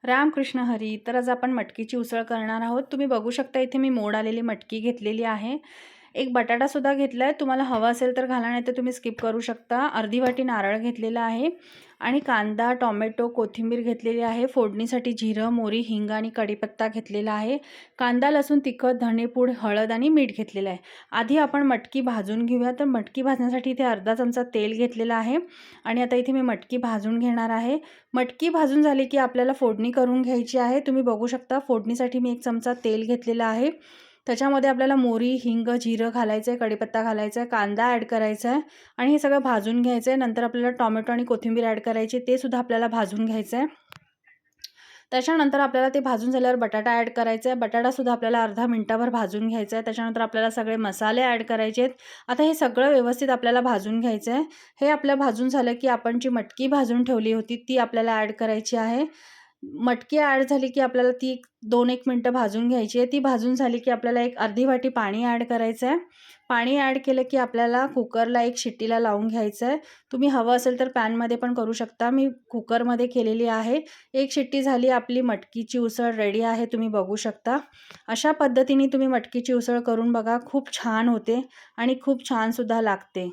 रामकृष्ण हरी. तर आज आपण मटकीची उसळ करणार आहोत. तुम्ही बघू शकता इथे मी मोड आलेली मटकी घेतलेली आहे. एक बटाटासुद्धा घेतला आहे. तुम्हाला हवा असेल तर घाला, नाही तर तुम्ही स्किप करू शकता. अर्धी वाटी नारळ घेतलेला आहे आणि कांदा, टोमॅटो, कोथिंबीर घेतलेली आहे. फोडणीसाठी जिरं, मोहरी, हिंग आणि कढीपत्ता घेतलेला आहे. कांदा, लसूण, तिखट, धणेपूड, हळद आणि मीठ घेतलेलं आहे. आधी आपण मटकी भाजून घेऊया. तर मटकी भाजण्यासाठी इथे अर्धा चमचा तेल घेतलेला आहे आणि आता इथे मी मटकी भाजून घेणार आहे. मटकी भाजून झाली की आपल्याला फोडणी करून घ्यायची आहे. तुम्ही बघू शकता फोडणीसाठी मी 1 चमचा तेल घेतलेला आहे. त्याच्यामध्ये आपल्याला मोहरी, हिंग, जिरं घालायचं आहे, कढीपत्ता घालायचा आहे, कांदा ॲड करायचा आहे आणि हे सगळं भाजून घ्यायचं आहे. नंतर आपल्याला टोमॅटो आणि कोथिंबीर ॲड करायची, ते सुद्धा आपल्याला भाजून घ्यायचं आहे. त्याच्यानंतर आपल्याला ते भाजून झाल्यावर बटाटा ॲड करायचा आहे. बटाटासुद्धा आपल्याला अर्धा मिनिटाभर भाजून घ्यायचा आहे. त्याच्यानंतर आपल्याला सगळे मसाले ॲड करायचे आहेत. आता हे सगळं व्यवस्थित आपल्याला भाजून घ्यायचं आहे. हे आपलं भाजून झालं की आपण जी मटकी भाजून ठेवली होती ती आपल्याला ॲड करायची आहे. मटकी ॲड झाली की आपल्याला ती 2-1 मिनटं भाजून घ्यायची आहे. ती भाजून झाली की आपल्याला एक अर्धी वाटी पाणी ॲड करायचं आहे. पाणी ॲड केलं की आपल्याला कुकरला 1 शिट्टीला लावून घ्यायचं आहे. तुम्ही हवं असेल तर पॅनमध्ये पण करू शकता. मी कुकरमध्ये केलेली आहे. 1 शिट्टी झाली, आपली मटकीची उसळ रेडी आहे. तुम्ही बघू शकता. अशा पद्धतीने तुम्ही मटकीची उसळ करून बघा. खूप छान होते आणि खूप छानसुद्धा लागते.